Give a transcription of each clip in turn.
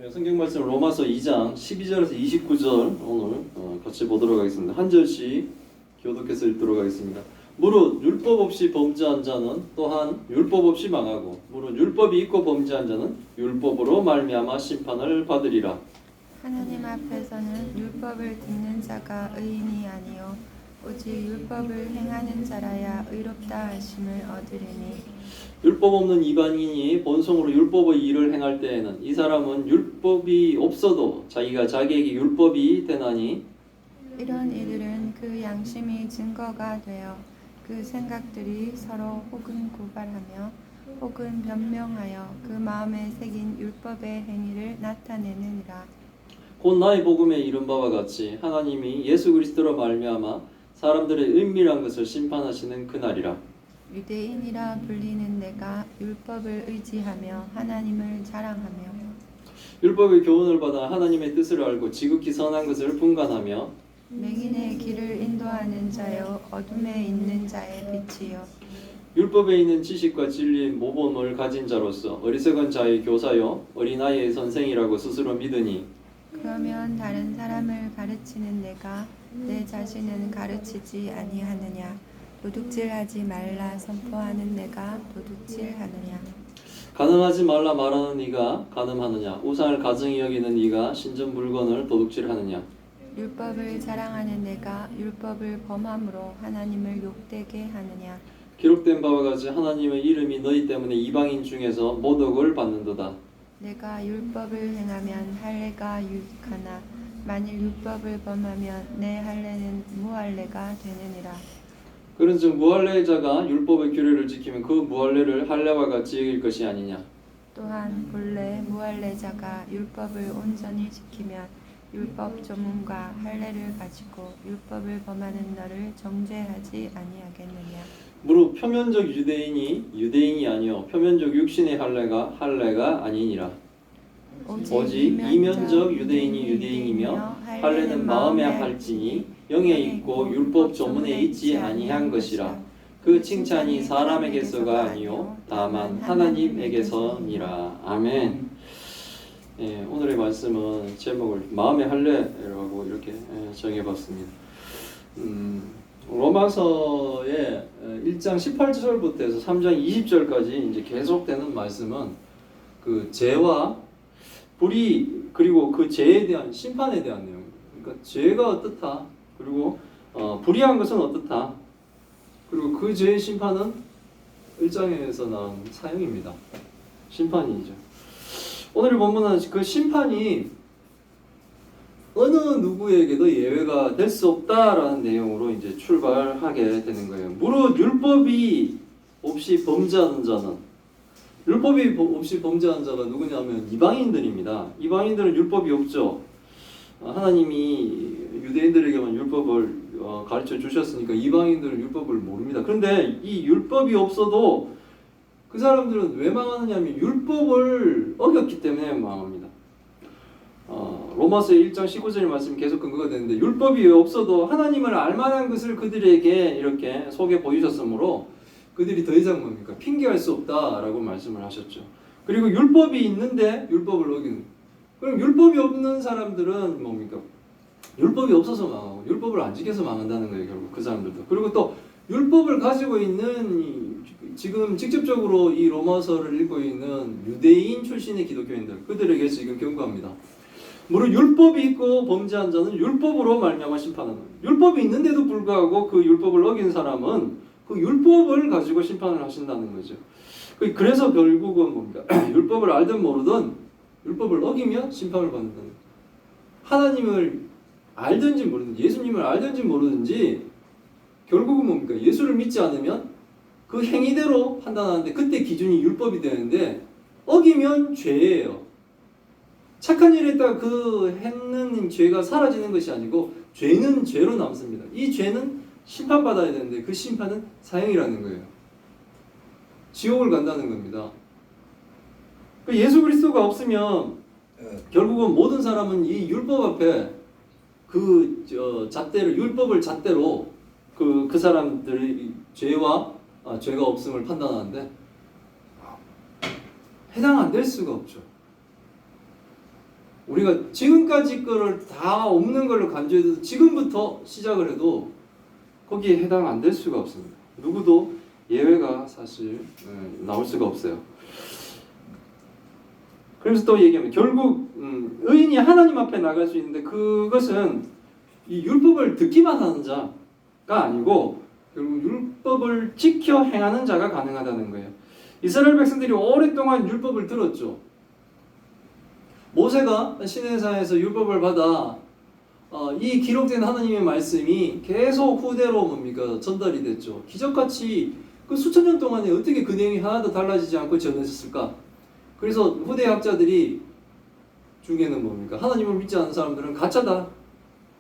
성경 말씀 로마서 2장 12절에서 29절 오늘 같이 보도록 하겠습니다. 한 절씩 교독해서 읽도록 하겠습니다. 무릇 율법 없이 범죄한 자는 또한 율법 없이 망하고 무릇 율법이 있고 범죄한 자는 율법으로 말미암아 심판을 받으리라. 하나님 앞에서는 율법을 듣는 자가 의인이 아니요 오직 율법을 행하는 자라야 의롭다 하심을 얻으리니 율법 없는 이방인이 본성으로 율법의 일을 행할 때에는 이 사람은 율법이 없어도 자기가 자기에게 율법이 되나니 이런 이들은 그 양심이 증거가 되어 그 생각들이 서로 혹은 고발하며 혹은 변명하여 그 마음에 새긴 율법의 행위를 나타내느니라. 곧 나의 복음에 이른 바와 같이 하나님이 예수 그리스도로 말미암아 사람들의 은밀한 것을 심판하시는 그날이라. 유대인이라 불리는 내가 율법을 의지하며 하나님을 자랑하며 율법의 교훈을 받아 하나님의 뜻을 알고 지극히 선한 것을 분간하며 맹인의 길을 인도하는 자여 어둠에 있는 자의 빛이여 율법에 있는 지식과 진리의 모범을 가진 자로서 어리석은 자의 교사요 어린아이의 선생이라고 스스로 믿으니 그러면 다른 사람을 가르치는 내가 내 자신은 가르치지 아니하느냐 도둑질하지 말라 선포하는 내가 도둑질하느냐 간음하지 말라 말하는 네가 간음하느냐 우상을 가증히 여기는 네가 신전 물건을 도둑질하느냐 율법을 자랑하는 내가 율법을 범함으로 하나님을 욕되게 하느냐 기록된 바와 같이 하나님의 이름이 너희 때문에 이방인 중에서 모독을 받는도다. 내가 율법을 행하면 할례가 유익하나 만일 율법을 범하면 내 할례는 무할례가 되느니라. 그런즉 무할례자가 율법의 규례를 지키면 그 무할례를 할례와 같이 여길 것이 아니냐. 또한 본래 무할례자가 율법을 온전히 지키면 율법 조문과 할례를 가지고 율법을 범하는 너를 정죄하지 아니하겠느냐. 무릇 표면적 유대인이 유대인이 아니요 표면적 육신의 할례가 아니니라. 오직 이면적 유대인이 유대인이며 할례는 마음에 할지니 영에 있고 율법 조문에 있지 아니한 것이라. 그 칭찬이 사람에게서가 아니요 다만 하나님에게서니라. 아멘. 예, 오늘의 말씀은 제목을 마음의 할례라고 이렇게 정해봤습니다. 로마서의 1장 18절부터 해서 3장 20절까지 이제 계속되는 말씀은 그 죄와 불의 그리고 그 죄에 대한 심판에 대한 내용입니다. 그러니까 죄가 어떻다, 그리고 불의한 것은 어떻다, 그리고 그 죄의 심판은 1장에서 나온 사형입니다. 심판이죠. 오늘의 본문은 그 심판이 어느 누구에게도 예외가 될 수 없다라는 내용으로 이제 출발하게 되는 거예요. 무릇 율법이 없이 범죄하는 자는 율법이 없이 범죄하는 자가 누구냐면 이방인들입니다. 이방인들은 율법이 없죠. 하나님이 유대인들에게만 율법을 가르쳐 주셨으니까 이방인들은 율법을 모릅니다. 그런데 이 율법이 없어도 그 사람들은 왜 망하느냐면 율법을 어겼기 때문에 망합니다. 로마서 1장 19절의 말씀이 계속 근거가 되는데 율법이 없어도 하나님을 알만한 것을 그들에게 이렇게 속에 보이셨으므로 그들이 더 이상 뭡니까? 핑계할 수 없다라고 말씀을 하셨죠. 그리고 율법이 있는데 율법을 어기는, 그럼 율법이 없는 사람들은 뭡니까? 율법이 없어서 망하고 율법을 안 지켜서 망한다는 거예요. 결국 그 사람들도. 그리고 또 율법을 가지고 있는 지금 직접적으로 이 로마서를 읽고 있는 유대인 출신의 기독교인들, 그들에게 지금 경고합니다. 무릇 율법이 있고 범죄한 자는 율법으로 말미암아 심판하는 거예요. 율법이 있는데도 불구하고 그 율법을 어긴 사람은 그 율법을 가지고 심판을 하신다는 거죠. 그래서 결국은 뭡니까? 율법을 알든 모르든 율법을 어기면 심판을 받는다는 거예요. 하나님을 알든지 모르든지 예수님을 알든지 모르든지 결국은 뭡니까? 예수를 믿지 않으면 그 행위대로 판단하는데 그때 기준이 율법이 되는데 어기면 죄예요. 착한 일을 했다가 그 했는 죄가 사라지는 것이 아니고 죄는 죄로 남습니다. 이 죄는 심판받아야 되는데 그 심판은 사형이라는 거예요. 지옥을 간다는 겁니다. 예수 그리스도가 없으면 결국은 모든 사람은 이 율법 앞에 잣대를 율법을 잣대로 그 사람들의 죄와 죄가 없음을 판단하는데, 해당 안 될 수가 없죠. 우리가 지금까지 거를 다 없는 걸로 간주해도 지금부터 시작을 해도 거기에 해당 안 될 수가 없습니다. 누구도 예외가 사실 나올 수가 없어요. 그래서 또 얘기하면 결국 의인이 하나님 앞에 나갈 수 있는데 그것은 이 율법을 듣기만 하는 자가 아니고 결국 율법을 지켜 행하는 자가 가능하다는 거예요. 이스라엘 백성들이 오랫동안 율법을 들었죠. 모세가 시내산에서 율법을 받아 이 기록된 하나님의 말씀이 계속 후대로 뭡니까 전달이 됐죠. 기적같이 그 수천 년 동안에 어떻게 그 내용이 하나도 달라지지 않고 전해졌을까? 그래서 후대 학자들이 중에는 뭡니까 하나님을 믿지 않는 사람들은 가짜다,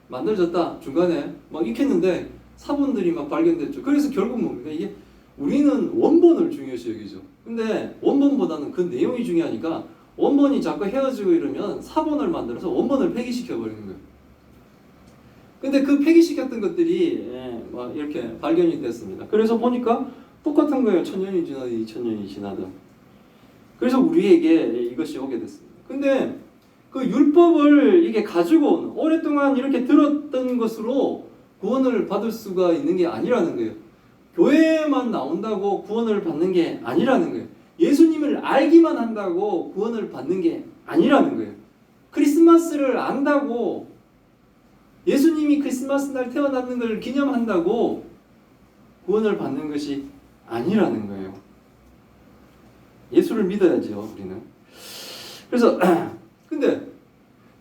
만들어졌다 중간에 막 익혔는데 사본들이 막 발견됐죠. 그래서 결국 뭡니까 이게 우리는 원본을 중요시 여기죠. 근데 원본보다는 그 내용이 중요하니까 원본이 자꾸 헤어지고 이러면 사본을 만들어서 원본을 폐기시켜 버리는 거예요. 근데 그 폐기시켰던 것들이 막 이렇게 발견이 됐습니다. 그래서 보니까 똑같은 거예요. 1000년이 지나든 2000년이 지나든. 그래서 우리에게 이것이 오게 됐습니다. 근데 그 율법을 이게 가지고 온 오랫동안 이렇게 들었던 것으로 구원을 받을 수가 있는 게 아니라는 거예요. 교회만 나온다고 구원을 받는 게 아니라는 거예요. 예수님을 알기만 한다고 구원을 받는 게 아니라는 거예요. 크리스마스를 안다고 예수님이 크리스마스 날 태어났는 걸 기념한다고 구원을 받는 것이 아니라는 거예요. 예수를 믿어야죠, 우리는. 그래서 근데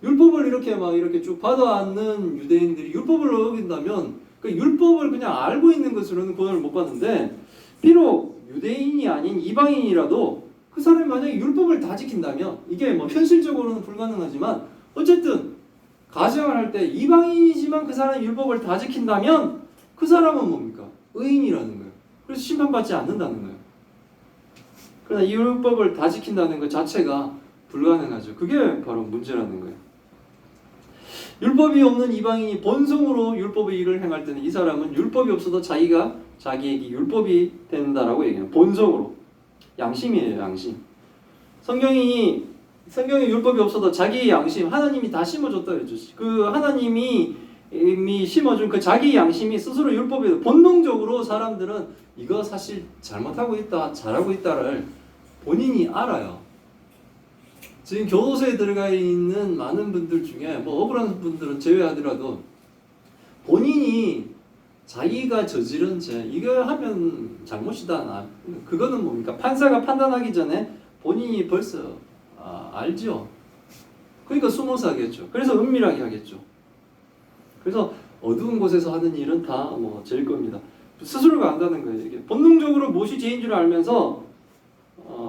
율법을 이렇게 막 이렇게 쭉 받아왔는 유대인들이 율법을 어긴다면 그 율법을 그냥 알고 있는 것으로는 구원을 못 받는데 비록 유대인이 아닌 이방인이라도 그 사람이 만약에 율법을 다 지킨다면 이게 뭐 현실적으로는 불가능하지만 어쨌든 가정을 할 때 이방인이지만 그 사람이 율법을 다 지킨다면 그 사람은 뭡니까? 의인이라는 거예요. 그래서 심판받지 않는다는 거예요. 그러나 이 율법을 다 지킨다는 것 자체가 불가능하죠. 그게 바로 문제라는 거예요. 율법이 없는 이방인이 본성으로 율법의 일을 행할 때는 이 사람은 율법이 없어도 자기가 자기에게 율법이 된다라고 얘기해요. 본성으로. 양심이에요, 양심. 성경에 율법이 없어도 자기의 양심, 하나님이 다 심어줬다 그랬죠. 그 하나님이 이미 심어준 그 자기 양심이 스스로 율법에 본능적으로 사람들은 이거 사실 잘못하고 있다, 잘하고 있다를 본인이 알아요. 지금 교도소에 들어가 있는 많은 분들 중에 뭐 억울한 분들은 제외하더라도 본인이 자기가 저지른 죄 이거 하면 잘못이다. 그거는 뭡니까? 판사가 판단하기 전에 본인이 벌써 알죠. 그러니까 숨어서 하겠죠. 그래서 은밀하게 하겠죠. 그래서 어두운 곳에서 하는 일은 다 뭐 죄일 겁니다. 스스로가 안다는 거예요. 이게 본능적으로 무엇이 죄인 줄 알면서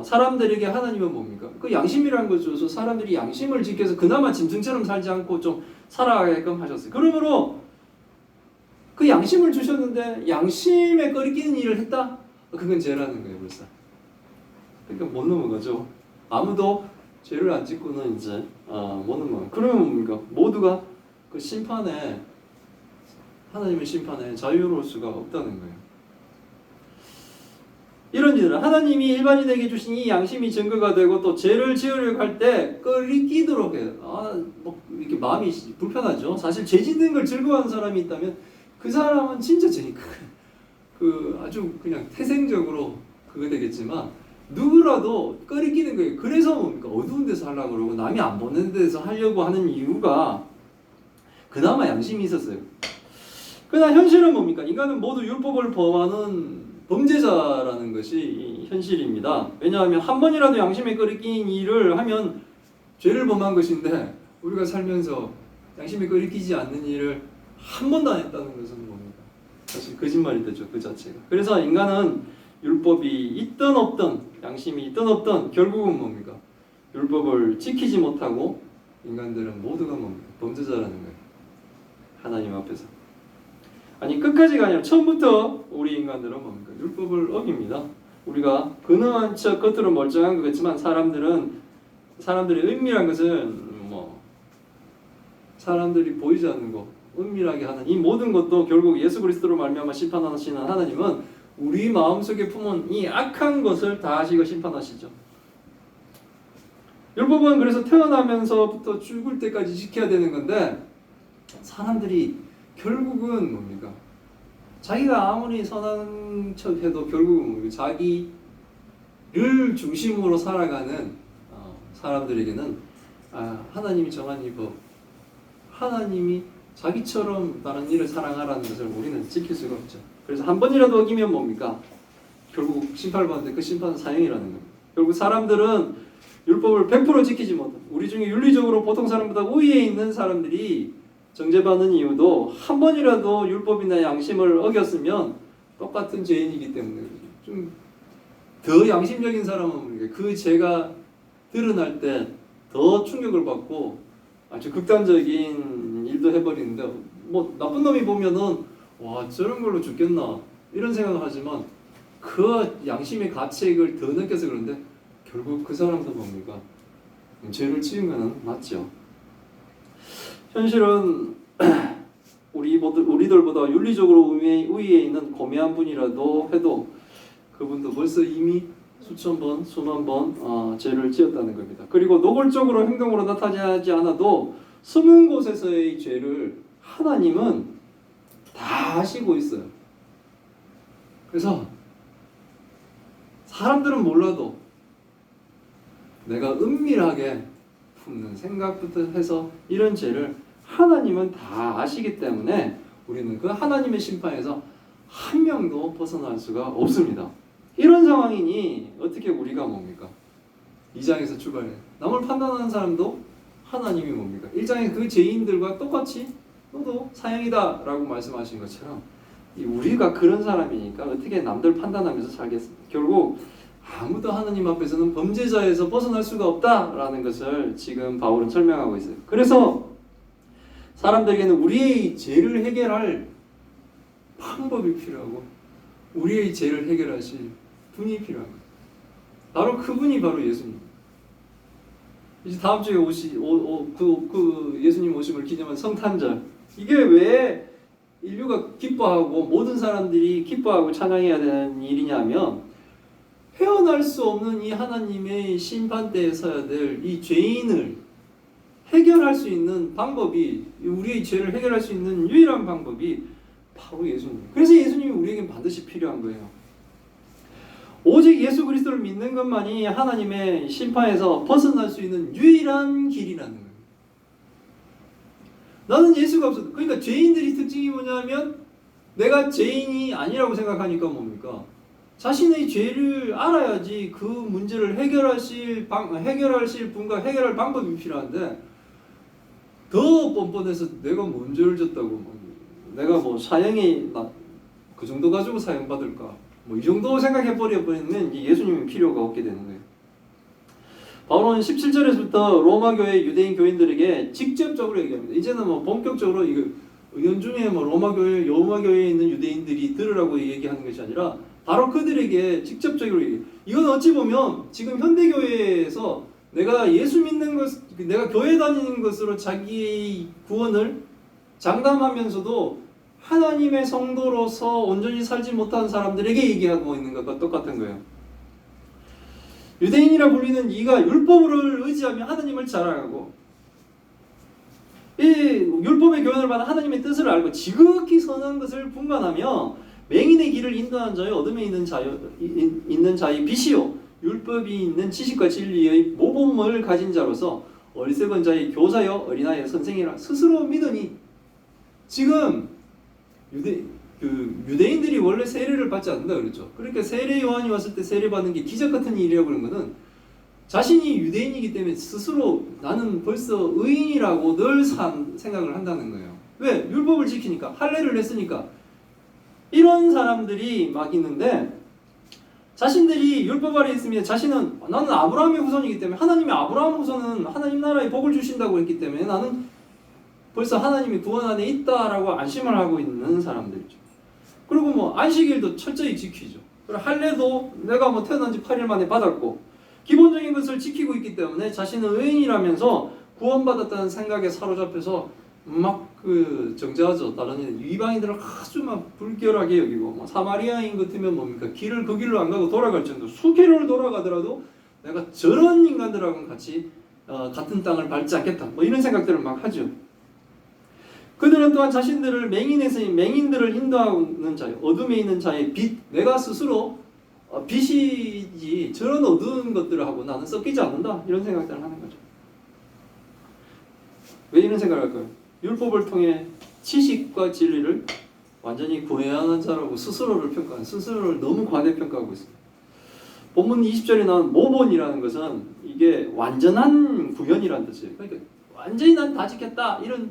사람들에게 하나님은 뭡니까? 그 양심이라는 걸 줘서 사람들이 양심을 지켜서 그나마 짐승처럼 살지 않고 좀 살아가게끔 하셨어요. 그러므로 그 양심을 주셨는데 양심에 꺼리끼는 일을 했다? 그건 죄라는 거예요, 벌써. 그러니까 못 넘어가죠. 아무도 죄를 안 짓고는 이제 못 넘어가. 그러면 뭡니까? 모두가 그 심판에 하나님의 심판에 자유로울 수가 없다는 거예요. 이런 일은 하나님이 일반인에게 주신 이 양심이 증거가 되고 또 죄를 지으려고 할 때 끌리끼도록 해요. 뭐 이렇게 마음이 불편하죠. 사실 죄 짓는 걸 즐거워하는 사람이 있다면 그 사람은 진짜 죄니까 그 아주 그냥 태생적으로 그거 되겠지만 누구라도 끌리끼는 거예요. 그래서 뭡니까? 어두운 데서 하려고 그러고 남이 안 보는 데서 하려고 하는 이유가 그나마 양심이 있었어요. 그러나 현실은 뭡니까? 인간은 모두 율법을 범하는 범죄자라는 것이 현실입니다. 왜냐하면 한 번이라도 양심에 끌리낀 일을 하면 죄를 범한 것인데 우리가 살면서 양심에 끌리끼지 않는 일을 한 번도 안 했다는 것은 뭡니까? 사실 거짓말이 되죠, 그 자체가. 그래서 인간은 율법이 있든 없든 양심이 있든 없든 결국은 뭡니까? 율법을 지키지 못하고 인간들은 모두가 뭡니까? 범죄자라는 거예요. 하나님 앞에서. 아니 끝까지가 아니라 처음부터 우리 인간들은 뭡니까? 율법을 어깁니다. 우리가 근엄한 척 겉으로 멀쩡한 것 같지만 사람들의 은밀한 것은 뭐 사람들이 보이지 않는 것 은밀하게 하는 이 모든 것도 결국 예수 그리스도로 말미암아 심판하시는 하나님은 우리 마음속에 품은 이 악한 것을 다 하시고 심판하시죠. 율법은 그래서 태어나면서부터 죽을 때까지 지켜야 되는 건데 사람들이 결국은 뭡니까? 자기가 아무리 선한 척해도 결국은 뭡니까? 자기를 중심으로 살아가는 사람들에게는 하나님이 정한 이 법, 하나님이 자기처럼 다른 일을 사랑하라는 것을 우리는 지킬 수가 없죠. 그래서 한 번이라도 어기면 뭡니까? 결국 심판을 받는데 그 심판은 사형이라는 겁니다. 결국 사람들은 율법을 100% 지키지 못한, 우리 중에 윤리적으로 보통 사람보다 우위에 있는 사람들이 정죄받는 이유도 한 번이라도 율법이나 양심을 어겼으면 똑같은 죄인이기 때문에 좀 더 양심적인 사람은 그 죄가 드러날 때 더 충격을 받고 아주 극단적인 일도 해버리는데 뭐 나쁜 놈이 보면은 와 저런 걸로 죽겠나 이런 생각을 하지만 그 양심의 가책을 더 느껴서 그런데 결국 그 사람도 뭡니까? 죄를 지은 거는 맞죠. 현실은 우리들보다 윤리적으로 우위에 있는 고매한 분이라도 해도 그분도 벌써 이미 수천 번, 수만 번 죄를 지었다는 겁니다. 그리고 노골적으로 행동으로 나타나지 않아도 숨은 곳에서의 죄를 하나님은 다 아시고 있어요. 그래서 사람들은 몰라도 내가 은밀하게 품는 생각부터 해서 이런 죄를 하나님은 다 아시기 때문에 우리는 그 하나님의 심판에서 한 명도 벗어날 수가 없습니다. 이런 상황이니 어떻게 우리가 뭡니까? 2장에서 출발해. 남을 판단하는 사람도 하나님이 뭡니까? 1장에 그 죄인들과 똑같이 너도 사형이다 라고 말씀하신 것처럼 우리가 그런 사람이니까 어떻게 남들 판단하면서 살겠습니까? 결국 아무도 하나님 앞에서는 범죄자에서 벗어날 수가 없다라는 것을 지금 바울은 설명하고 있어요. 그래서 사람들에게는 우리의 죄를 해결할 방법이 필요하고 우리의 죄를 해결하실 분이 필요한 거예요. 바로 그분이 바로 예수님. 이제 다음 주에 그 예수님 오심을 기념한 성탄절. 이게 왜 인류가 기뻐하고 모든 사람들이 기뻐하고 찬양해야 되는 일이냐면 헤어날 수 없는 이 하나님의 심판대에 서야 될 이 죄인을 해결할 수 있는 방법이 우리의 죄를 해결할 수 있는 유일한 방법이 바로 예수님. 그래서 예수님이 우리에게 반드시 필요한 거예요. 오직 예수 그리스도를 믿는 것만이 하나님의 심판에서 벗어날 수 있는 유일한 길이라는 거예요. 나는 예수가 없어도 그러니까 죄인들이 특징이 뭐냐면 내가 죄인이 아니라고 생각하니까 뭡니까? 자신의 죄를 알아야지 그 문제를 해결하실 분과 해결할 방법이 필요한데 더 뻔뻔해서 내가 뭔 죄를 졌다고 내가 뭐 사형이 그 정도 가지고 사형 받을까 뭐 이 정도 생각해 버리면 예수님이 필요가 없게 되는 거예요. 바울은 17절에서부터 로마 교회 유대인 교인들에게 직접적으로 얘기합니다. 이제는 뭐 본격적으로 이거 의견 중에 뭐 로마 교회에 있는 유대인들이 들으라고 얘기하는 것이 아니라 바로 그들에게 직접적으로 얘기해요. 이건 어찌 보면 지금 현대 교회에서 내가 예수 믿는 것, 내가 교회 다니는 것으로 자기의 구원을 장담하면서도 하나님의 성도로서 온전히 살지 못한 사람들에게 얘기하고 있는 것과 똑같은 거예요. 유대인이라 불리는 이가 율법을 의지하며 하나님을 잘 알고 이 율법의 교훈을 받아 하나님의 뜻을 알고 지극히 선한 것을 분간하며 맹인의 길을 인도하는 자여 어둠에 있는 자의 빛이요 율법이 있는 지식과 진리의 모범을 가진 자로서 어리석은 자의 교사여 어린아이의 선생이라 스스로 믿으니 지금 유대인들이 원래 세례를 받지 않는다 그랬죠. 그러니까 세례 요한이 왔을 때 세례 받는 게 기적 같은 일이라고 그런 거는 자신이 유대인이기 때문에 스스로 나는 벌써 의인이라고 늘 생각을 한다는 거예요. 왜? 율법을 지키니까 할례를 했으니까. 이런 사람들이 막 있는데 자신들이 율법 아래 있으면 자신은 나는 아브라함의 후손이기 때문에 하나님이 아브라함 후손은 하나님 나라에 복을 주신다고 했기 때문에 나는 벌써 하나님이 구원 안에 있다라고 안심을 하고 있는 사람들이죠. 그리고 뭐 안식일도 철저히 지키죠. 그리고 할례도 내가 뭐 태어난 지 8일 만에 받았고 기본적인 것을 지키고 있기 때문에 자신은 의인이라면서 구원받았다는 생각에 사로잡혀서 막 정죄하죠. 다른 이방인들을 아주 막 불결하게 여기고 뭐 사마리아인 같으면 뭡니까? 그 길로 안 가고 돌아갈 정도 수개를 돌아가더라도 내가 저런 인간들하고는 같이 같은 땅을 밟지 않겠다. 뭐 이런 생각들을 막 하죠. 그들은 또한 자신들을 맹인들을 인도하는 자요, 어둠에 있는 자의 빛, 내가 스스로 빛이지 저런 어두운 것들을 하고 나는 섞이지 않는다, 이런 생각들을 하는 거죠. 왜 이런 생각을 할까요? 율법을 통해 지식과 진리를 완전히 구해하는 자라고 스스로를 평가하는, 스스로를 너무 과대평가하고 있습니다. 본문 20절에 나온 모본이라는 것은 이게 완전한 구현이라는 뜻이에요. 그러니까 완전히 난 다 지켰다 이런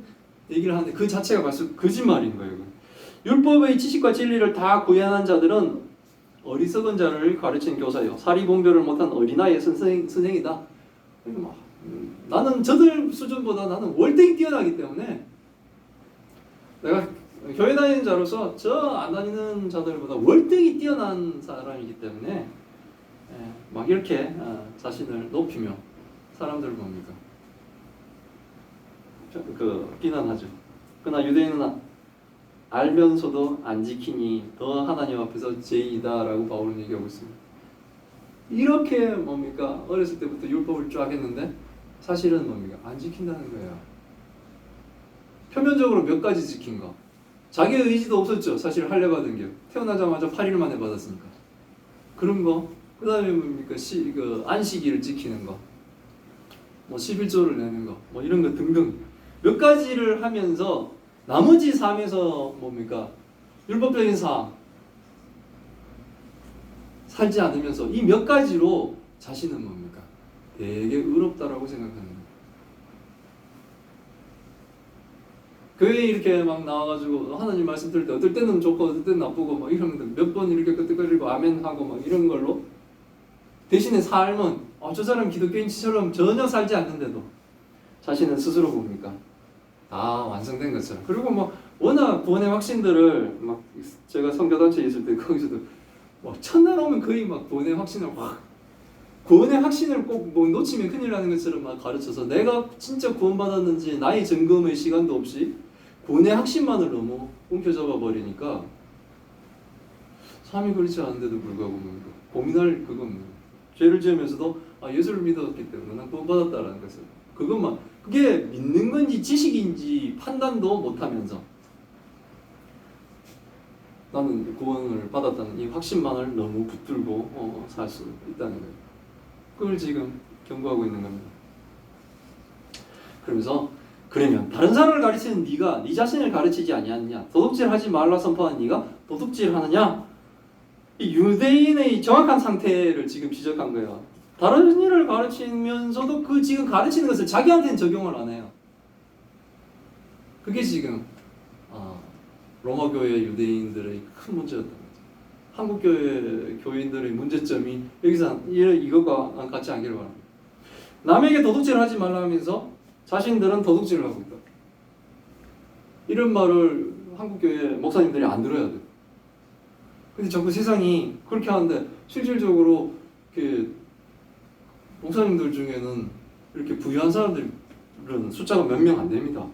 얘기를 하는데 그 자체가 벌써 거짓말인 거예요. 율법의 지식과 진리를 다 구현한 자들은 어리석은 자를 가르치는 교사예요. 사리분별을 못한 어린아이의 선생이다. 그러니까 나는 저들 수준보다 나는 월등히 뛰어나기 때문에 내가 교회 다니는 자로서 저 안 다니는 자들보다 월등히 뛰어난 사람이기 때문에 막 이렇게 자신을 높이며 사람들 뭡니까? 비난하죠. 그러나 유대인은 알면서도 안 지키니 더 하나님 앞에서 죄이다라고 바울은 얘기하고 있습니다. 이렇게 뭡니까? 어렸을 때부터 율법을 쫙 했는데 사실은 뭡니까? 안 지킨다는 거예요. 표면적으로 몇 가지 지킨 거. 자기의 의지도 없었죠. 사실 할례 받은 게 태어나자마자 8일 만에 받았으니까. 그런 거. 그 다음에 뭡니까? 안식일을 지키는 거. 뭐 11조를 내는 거. 뭐 이런 거 등등. 몇 가지를 하면서 나머지 삶에서 뭡니까? 율법적인 삶 살지 않으면서 이 몇 가지로 자신은 뭡니까? 되게 의롭다라고 생각하는 거예요. 교회에 이렇게 막 나와가지고 하나님 말씀 들을 때 어떨 때는 좋고 어떨 때는 나쁘고 막 이러면 몇 번 이렇게 끄떡거리고 아멘 하고 막 이런 걸로 대신에 삶은 저 사람 기독교인처럼 전혀 살지 않는데도 자신은 스스로 봅니까? 다 완성된 것처럼. 그리고 뭐 워낙 구원의 확신들을 막 제가 선교단체에 있을 때 거기서도 막 첫날 오면 거의 막 구원의 확신을 확 구원의 확신을 꼭 뭐 놓치면 큰일 나는 것처럼 막 가르쳐서 내가 진짜 구원받았는지 나의 점검의 시간도 없이 구원의 확신만을 너무 움켜잡아 버리니까 삶이 그렇지 않은데도 불구하고 고민할 그건 뭐 죄를 지으면서도 예수를 믿었기 때문에 난 구원받았다라는 것을 그것만 그게 믿는 건지 지식인지 판단도 못하면서 나는 구원을 받았다는 이 확신만을 너무 붙들고 살 수 있다는 거예요. 그걸 지금 경고하고 있는 겁니다. 그러면서 그러면 다른 사람을 가르치는 네가 네 자신을 가르치지 아니하느냐? 도둑질하지 말라 선포한 네가 도둑질하느냐? 이 유대인의 정확한 상태를 지금 지적한 거예요. 다른 일을 가르치면서도 그 지금 가르치는 것을 자기한테는 적용을 안 해요. 그게 지금 로마 교회 유대인들의 큰 문제였던 거죠. 한국 교회 교인들의 문제점이 여기서 이것과 같지 않기를 바랍니다. 남에게 도둑질을 하지 말라 하면서 자신들은 도둑질을 하고 있다. 이런 말을 한국 교회 목사님들이 안 들어야 돼요. 근데 자꾸 세상이 그렇게 하는데 실질적으로 그 목사님들 중에는 이렇게 부유한 사람들은 숫자가 몇 명 안 됩니다.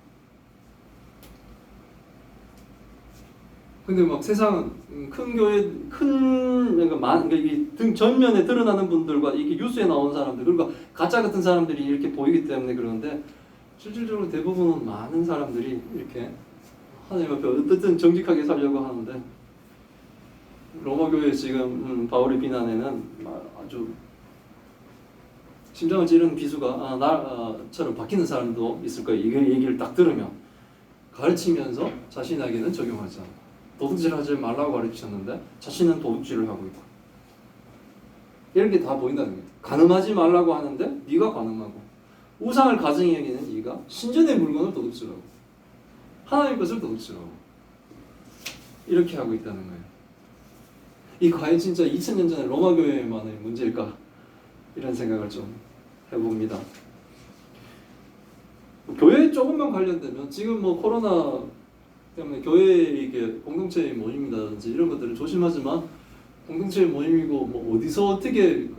근데 막 세상은 큰 교회 그러니까 이게 전면에 드러나는 분들과 이게 뉴스에 나오는 사람들 그러니까 가짜 같은 사람들이 이렇게 보이기 때문에 그러는데 실질적으로 대부분은 많은 사람들이 이렇게 하나님 앞에 어쨌든 정직하게 살려고 하는데 로마 교회 지금 바울의 비난에는 아주 심장을 찌르는 비수가 나처럼 바뀌는 사람도 있을 거예요. 이 얘기를 딱 들으면 가르치면서 자신에게는 적용하지 않아. 도둑질하지 말라고 가르치셨는데 자신은 도둑질을 하고 있고 이런 게 다 보인다는 거예요. 간음하지 말라고 하는데 네가 간음하고 우상을 가증히 여기는 네가 신전의 물건을 도둑질하고 하나님 것을 도둑질하고 이렇게 하고 있다는 거예요. 이 과연 진짜 2000년 전에 로마 교회만의 문제일까? 이런 생각을 좀 해봅니다. 교회에 조금만 관련되면 지금 뭐 코로나 때문에 교회 이게 공동체의 모임이라든지 이런 것들은 조심하지만 공동체의 모임이고 뭐 어디서 어떻게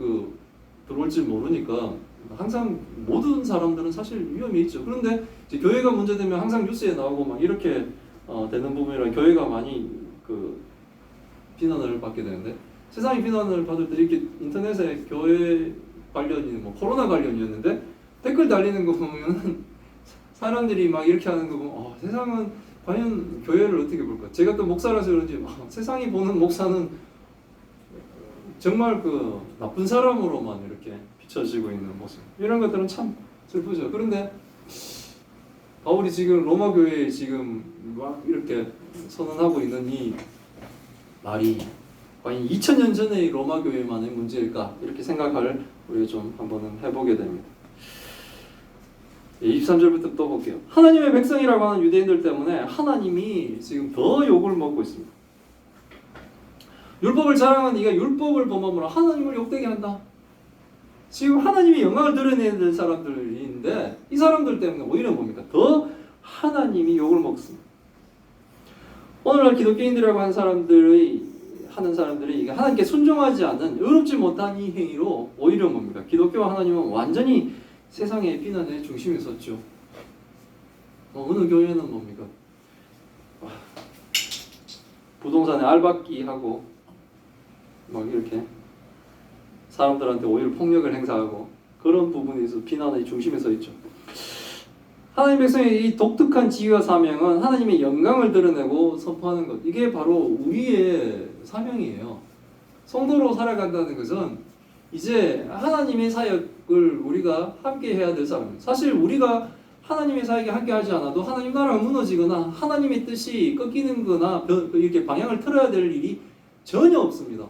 들어올지 모르니까 항상 모든 사람들은 사실 위험이 있죠. 그런데 이제 교회가 문제되면 항상 뉴스에 나오고 막 이렇게 되는 부분이라 교회가 많이 비난을 받게 되는데 세상이 비난을 받을 때 이렇게 인터넷에 교회 관련이 뭐 코로나 관련이었는데 댓글 달리는 거 보면 사람들이 막 이렇게 하는 거 보면 세상은 과연 교회를 어떻게 볼까? 제가 또 목사라서 그런지 세상이 보는 목사는 정말 그 나쁜 사람으로만 이렇게 비춰지고 있는 모습, 이런 것들은 참 슬프죠. 그런데 바울이 지금 로마 교회에 지금 막 이렇게 선언하고 있는 이 말이 과연 2000년 전의 로마 교회만의 문제일까? 이렇게 생각을 우리가 좀 한번은 해보게 됩니다. 23절부터 또 볼게요. 하나님의 백성이라고 하는 유대인들 때문에 하나님이 지금 더 욕을 먹고 있습니다. 율법을 자랑한 네가 율법을 범함으로 하나님을 욕되게 한다. 지금 하나님이 영광을 드러내야 될 사람들인데 이 사람들 때문에 오히려 뭡니까? 더 하나님이 욕을 먹습니다. 오늘날 기독교인들이라고 하는 사람들이 하나님께 순종하지 않는 의롭지 못한 이 행위로 오히려 뭡니까? 기독교와 하나님은 완전히 세상의 비난의 중심에 섰죠. 어느 교회는 뭡니까? 부동산에 알박기 하고 막 이렇게 사람들한테 오히려 폭력을 행사하고 그런 부분에서 비난의 중심에 서 있죠. 하나님 백성의 이 독특한 지위와 사명은 하나님의 영광을 드러내고 선포하는 것. 이게 바로 우리의 사명이에요. 성도로 살아간다는 것은 이제 하나님의 사역을 우리가 함께 해야 될 사람입니다. 사실 우리가 하나님의 사역에 함께 하지 않아도 하나님 나라가 무너지거나 하나님의 뜻이 꺾이는 거나 이렇게 방향을 틀어야 될 일이 전혀 없습니다.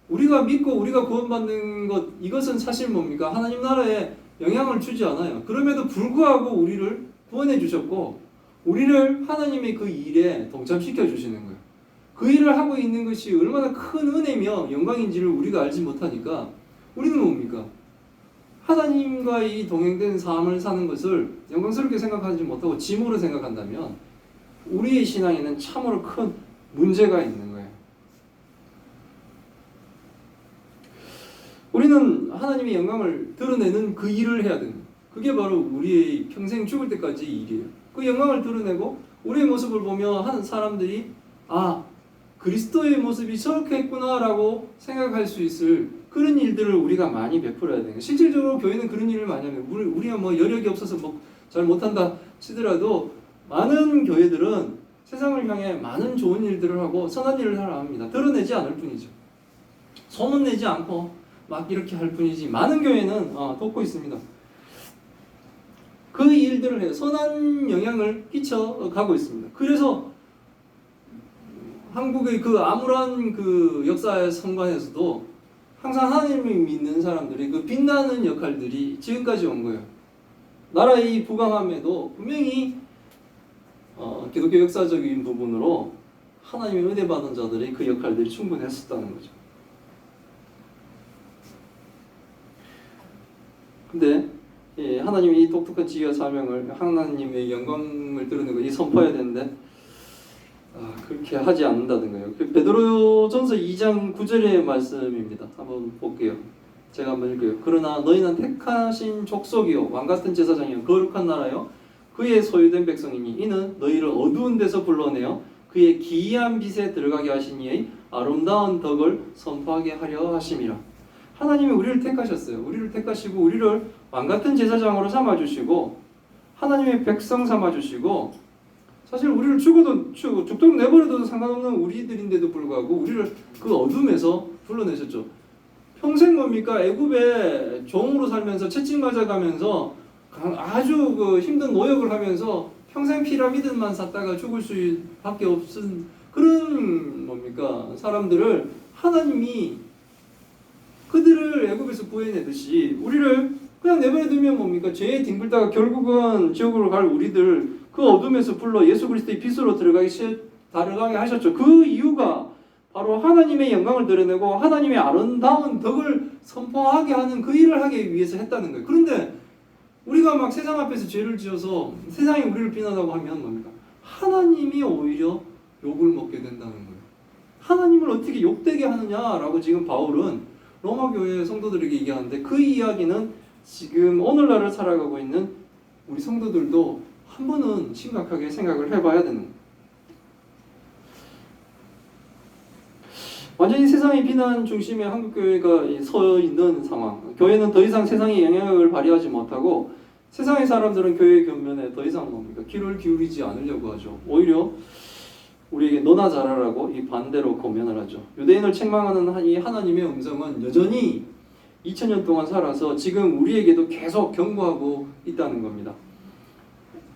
우리가 믿고 우리가 구원받는 것, 이것은 사실 뭡니까? 하나님 나라에 영향을 주지 않아요. 그럼에도 불구하고 우리를 구원해 주셨고 우리를 하나님의 그 일에 동참시켜 주시는 거예요. 그 일을 하고 있는 것이 얼마나 큰 은혜며 영광인지를 우리가 알지 못하니까 우리는 뭡니까? 하나님과의 동행된 삶을 사는 것을 영광스럽게 생각하지 못하고 짐으로 생각한다면 우리의 신앙에는 참으로 큰 문제가 있는 거예요. 우리는 하나님의 영광을 드러내는 그 일을 해야 됩니다. 그게 바로 우리의 평생 죽을 때까지 일이에요. 그 영광을 드러내고 우리의 모습을 보며 한 사람들이 그리스도의 모습이 저렇게 했구나라고 생각할 수 있을 그런 일들을 우리가 많이 베풀어야 돼요. 실질적으로 교회는 그런 일을 많이 합니다. 우리가 뭐 여력이 없어서 잘 못한다 치더라도 많은 교회들은 세상을 향해 많은 좋은 일들을 하고 선한 일을 하려 합니다. 드러내지 않을 뿐이죠. 소문내지 않고 막 이렇게 할 뿐이지 많은 교회는 돕고 있습니다. 그 일들을 해요. 선한 영향을 끼쳐가고 있습니다. 그래서 한국의 그 암울한 그 역사의 성관에서도 항상 하나님을 믿는 사람들이 그 빛나는 역할들이 지금까지 온 거예요. 나라의 부강함에도 분명히 기독교 역사적인 부분으로 하나님의 은혜받은 자들의 그 역할들이 충분했었다는 거죠. 근데 하나님의 이 독특한 지혜와 사명을 하나님의 영광을 드러내고 이 선포해야 되는데 그렇게 하지 않는다는 거예요. 베드로전서 2장 9절의 말씀입니다. 한번 볼게요. 제가 한번 읽어요. 그러나 너희는 택하신 족속이요 왕같은 제사장이요 거룩한 나라요 그의 소유된 백성이니 이는 너희를 어두운 데서 불러내어 그의 기이한 빛에 들어가게 하신 이의 아름다운 덕을 선포하게 하려 하심이라. 하나님이 우리를 택하셨어요. 우리를 택하시고 우리를 왕같은 제사장으로 삼아주시고 하나님의 백성 삼아주시고 사실 우리를 죽도록 내버려둬도 상관없는 우리들인데도 불구하고 우리를 그 어둠에서 불러내셨죠. 평생 뭡니까? 애굽에 종으로 살면서 채찍 맞아가면서 아주 그 힘든 노역을 하면서 평생 피라미드만 샀다가 죽을 수밖에 없은 그런 뭡니까? 사람들을 하나님이 그들을 애굽에서 구해내듯이 우리를 그냥 내버려두면 뭡니까? 죄에 뒹굴다가 결국은 지옥으로 갈 우리들 그 어둠에서 불러 예수 그리스도의 빛으로 들어가게 하셨죠. 그 이유가 바로 하나님의 영광을 드러내고 하나님의 아름다운 덕을 선포하게 하는 그 일을 하기 위해서 했다는 거예요. 그런데 우리가 막 세상 앞에서 죄를 지어서 세상이 우리를 비난하고 하면 뭡니까? 하나님이 오히려 욕을 먹게 된다는 거예요. 하나님을 어떻게 욕되게 하느냐라고 지금 바울은 로마 교회 성도들에게 얘기하는데 그 이야기는 지금 오늘날을 살아가고 있는 우리 성도들도 한 번은 심각하게 생각을 해봐야 되는 거예요. 완전히 세상의 비난 중심에 한국교회가 서 있는 상황. 교회는 더 이상 세상에 영향력을 발휘하지 못하고 세상의 사람들은 교회의 곁면에 더 이상 뭡니까? 귀를 기울이지 않으려고 하죠. 오히려 우리에게 너나 잘하라고 이 반대로 고면을 하죠. 유대인을 책망하는 이 하나님의 음성은 여전히 2000년 동안 살아서 지금 우리에게도 계속 경고하고 있다는 겁니다.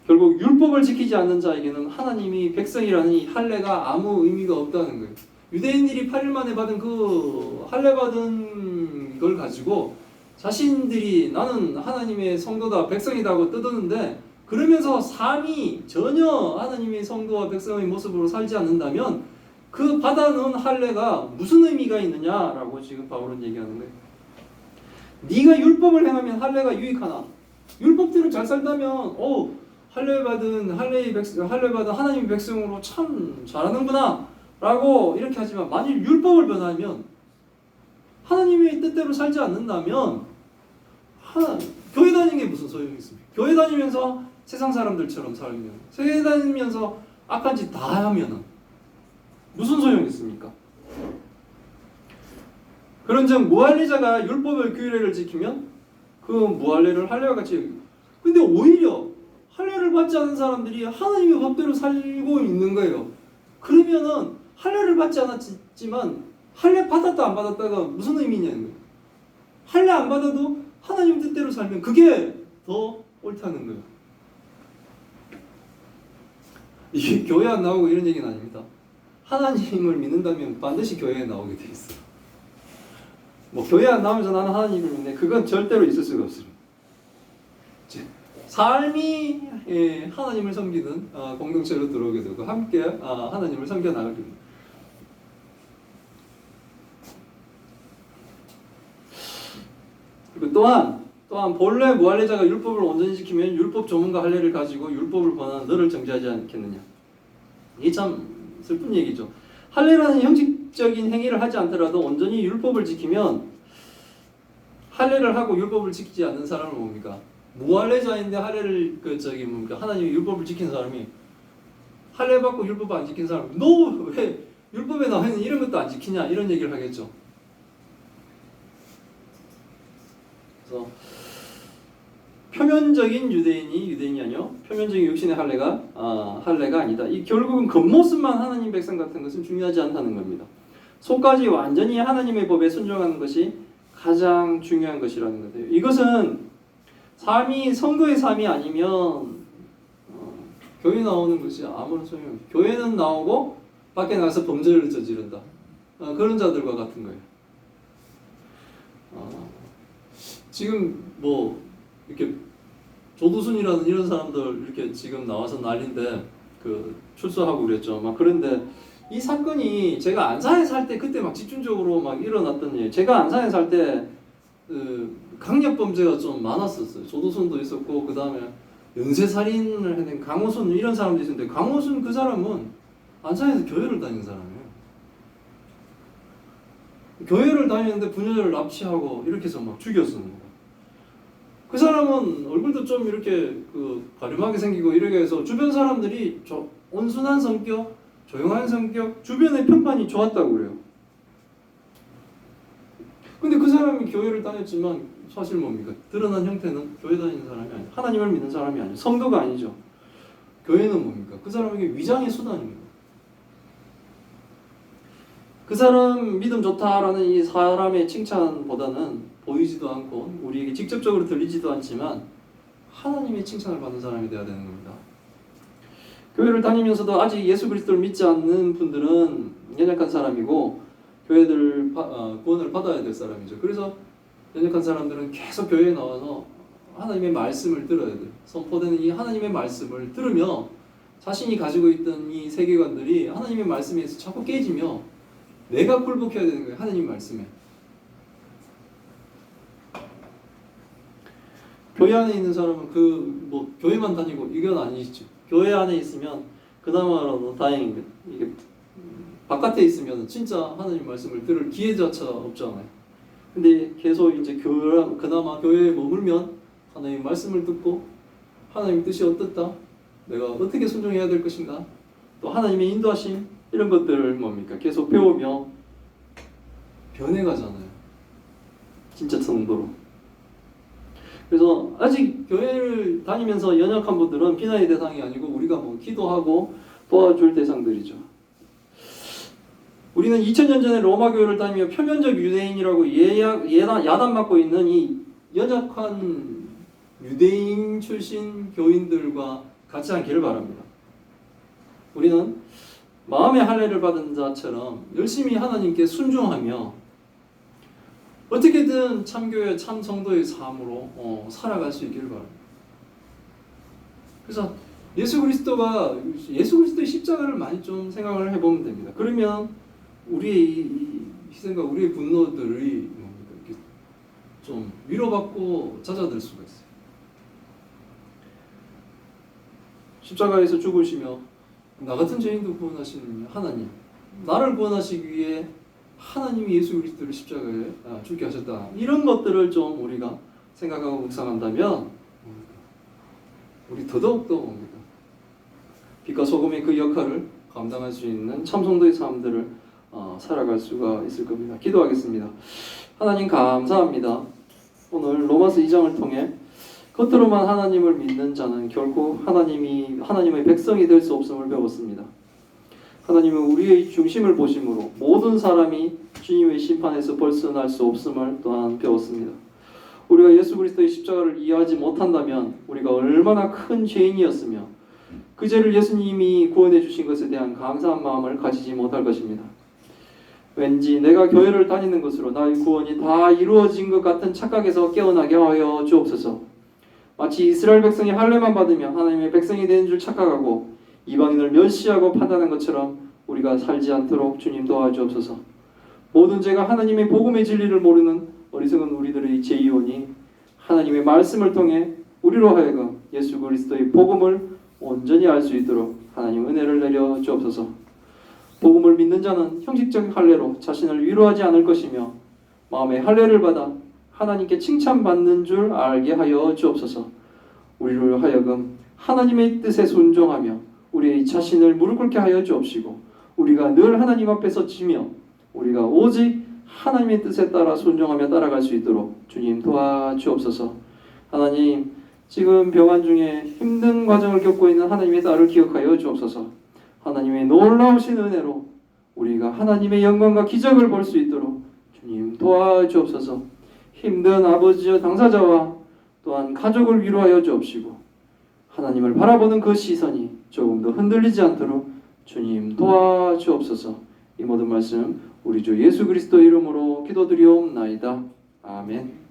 결국 율법을 지키지 않는 자에게는 하나님이 백성이라는 이 할례가 아무 의미가 없다는 거예요. 유대인들이 8일 만에 받은 그 할례 받은 걸 가지고 자신들이 나는 하나님의 성도다 백성이다 하고 떠드는데 그러면서 삶이 전혀 하나님의 성도와 백성의 모습으로 살지 않는다면 그 받아놓은 할례가 무슨 의미가 있느냐라고 지금 바울은 얘기하는 거예요. 네가 율법을 행하면 할례가 유익하나? 율법대로 잘 살다면 할례 받은 하나님의 백성으로 참 잘하는구나 라고 이렇게 하지만 만일 율법을 변하면 하나님의 뜻대로 살지 않는다면 교회 다니는 게 무슨 소용이 있습니까? 교회 다니면서 세상 사람들처럼 살면, 교회 다니면서 악한 짓 다 하면 무슨 소용이 있습니까? 그런즉 무할례자가 율법의 규례를 지키면 그 무할례를 할례와 같이, 근데 오히려 할례를 받지 않은 사람들이 하나님의 법대로 살고 있는 거예요. 그러면은 할례를 받지 않았지만 할례 받았다 안 받았다가 무슨 의미냐는 거예요. 할례 안 받아도 하나님 뜻대로 살면 그게 더 옳다는 거예요. 이게 교회 안 나오고 이런 얘기는 아닙니다. 하나님을 믿는다면 반드시 교회에 나오게 돼 있어요. 뭐 교회 안 나오면서 나는 하나님을 믿네, 그건 절대로 있을 수가 없습니다. 삶이 하나님을 섬기는 공동체로 들어오게 되고 함께 하나님을 섬겨 나가게 됩니다. 그리고 또한 본래 무할례자가 율법을 온전히 지키면 율법 조문과 할례를 가지고 율법을 권하는 너를 정죄하지 않겠느냐. 이게 참 슬픈 얘기죠. 할례라는 형식적인 행위를 하지 않더라도 온전히 율법을 지키면, 할례를 하고 율법을 지키지 않는 사람은 뭡니까? 무할례자인데 할례를 하나님의 율법을 지킨 사람이 할례 받고 율법 안 지킨 사람, 너 왜 율법에 나와 있는 이런 것도 안 지키냐, 이런 얘기를 하겠죠. 그래서 표면적인 유대인이 아니요, 표면적인 육신의 할례가 아니다. 이 결국은 겉모습만 하나님 백성 같은 것은 중요하지 않다는 겁니다. 속까지 완전히 하나님의 법에 순종하는 것이 가장 중요한 것이라는 거예요. 이것은 삶이 성도의 삶이 아니면 교회 나오는 것이 아무런 소용이 없어요. 교회는 나오고 밖에 나가서 범죄를 저지른다. 그런 자들과 같은 거예요. 지금 뭐 이렇게 조두순이라는 이런 사람들 이렇게 지금 나와서 난리인데 출소하고 그랬죠. 막 그런데 이 사건이 제가 안산에 살 때 그때 막 집중적으로 막 일어났던 일. 제가 안산에 살 때 강력 범죄가 좀 많았었어요. 조두순도 있었고 그 다음에 연쇄살인을 해낸 강호순 이런 사람도 있었는데, 강호순 그 사람은 안산에서 교회를 다닌 사람이에요. 교회를 다니는데 부녀자를 납치하고 이렇게 해서 막 죽였습니다. 그 사람은 얼굴도 좀 이렇게 가름하게 생기고 이렇게 해서 주변 사람들이 온순한 성격, 조용한 성격, 주변의 평판이 좋았다고 그래요. 근데 그 사람이 교회를 다녔지만 사실 뭡니까? 드러난 형태는 교회 다니는 사람이 아니에요. 하나님을 믿는 사람이 아니에요. 성도가 아니죠. 교회는 뭡니까? 그 사람에게 위장의 수단입니다. 그 사람 믿음 좋다라는 이 사람의 칭찬보다는 보이지도 않고 우리에게 직접적으로 들리지도 않지만 하나님의 칭찬을 받는 사람이 되어야 되는 겁니다. 교회를 다니면서도 아직 예수 그리스도를 믿지 않는 분들은 연약한 사람이고 교회들 구원을 받아야 될 사람이죠. 그래서 연약한 사람들은 계속 교회에 나와서 하나님의 말씀을 들어야 돼요. 선포되는 이 하나님의 말씀을 들으며 자신이 가지고 있던 이 세계관들이 하나님의 말씀에 의해서 자꾸 깨지며 내가 굴복해야 되는 거예요. 하나님 말씀에. 교회 안에 있는 사람은 교회만 다니고 이건 아니죠. 교회 안에 있으면 그나마라도 다행인 거예요. 이게 바깥에 있으면 진짜 하나님 말씀을 들을 기회조차 없잖아요. 근데 계속 이제 그나마 교회에 머물면 하나님 말씀을 듣고 하나님 뜻이 어떻다, 내가 어떻게 순종해야 될 것인가, 또 하나님의 인도하심 이런 것들을 뭡니까? 계속 배우며 변해가잖아요. 진짜 성도로. 그래서 아직 교회를 다니면서 연약한 분들은 비난의 대상이 아니고 우리가 뭐 기도하고 도와줄 대상들이죠. 우리는 2000년 전에 로마 교회를 다니며 표면적 유대인이라고 야단맞고 있는 이 연약한 유대인 출신 교인들과 같이 않기를 바랍니다. 우리는 마음의 할례를 받은 자처럼 열심히 하나님께 순종하며 어떻게든 참교회, 참성도의 삶으로 살아갈 수 있기를 바랍니다. 그래서 예수 그리스도의 십자가를 많이 좀 생각을 해보면 됩니다. 그러면 우리의 이 희생과 우리의 분노들이 이렇게 좀 위로받고 잦아들 수가 있어요. 십자가에서 죽으시며 나 같은 죄인도 구원하시는 하나님, 나를 구원하시기 위해 하나님이 예수 그리스도를 십자가에 죽게 하셨다. 이런 것들을 좀 우리가 생각하고 묵상한다면 우리 더더욱더 뭡니까? 빛과 소금의 그 역할을 감당할 수 있는 참성도의 삶들을 살아갈 수가 있을 겁니다. 기도하겠습니다. 하나님 감사합니다. 오늘 로마서 2장을 통해 겉으로만 하나님을 믿는 자는 결코 하나님의 백성이 될 수 없음을 배웠습니다. 하나님은 우리의 중심을 보심으로 모든 사람이 주님의 심판에서 벗어날 수 없음을 또한 배웠습니다. 우리가 예수 그리스도의 십자가를 이해하지 못한다면 우리가 얼마나 큰 죄인이었으며 그 죄를 예수님이 구원해 주신 것에 대한 감사한 마음을 가지지 못할 것입니다. 왠지 내가 교회를 다니는 것으로 나의 구원이 다 이루어진 것 같은 착각에서 깨어나게 하여 주옵소서. 마치 이스라엘 백성이 할례만 받으면 하나님의 백성이 되는 줄 착각하고 이방인을 멸시하고 판단한 것처럼 우리가 살지 않도록 주님 도와주옵소서. 모든 죄가 하나님의 복음의 진리를 모르는 어리석은 우리들의 죄이오니 하나님의 말씀을 통해 우리로 하여금 예수 그리스도의 복음을 온전히 알 수 있도록 하나님 은혜를 내려 주옵소서. 복음을 믿는 자는 형식적 할례로 자신을 위로하지 않을 것이며 마음의 할례를 받아 하나님께 칭찬받는 줄 알게 하여 주옵소서. 우리로 하여금 하나님의 뜻에 순종하며 우리의 자신을 무릎 꿇게 하여 주옵시고 우리가 늘 하나님 앞에 서치며 우리가 오직 하나님의 뜻에 따라 순종하며 따라갈 수 있도록 주님 도와주옵소서. 하나님, 지금 병환 중에 힘든 과정을 겪고 있는 하나님의 딸을 기억하여 주옵소서. 하나님의 놀라우신 은혜로 우리가 하나님의 영광과 기적을 볼 수 있도록 주님 도와주옵소서. 힘든 아버지와 당사자와 또한 가족을 위로하여 주옵시고 하나님을 바라보는 그 시선이 조금 더 흔들리지 않도록 주님 도와주옵소서. 이 모든 말씀 우리 주 예수 그리스도 이름으로 기도드리옵나이다. 아멘.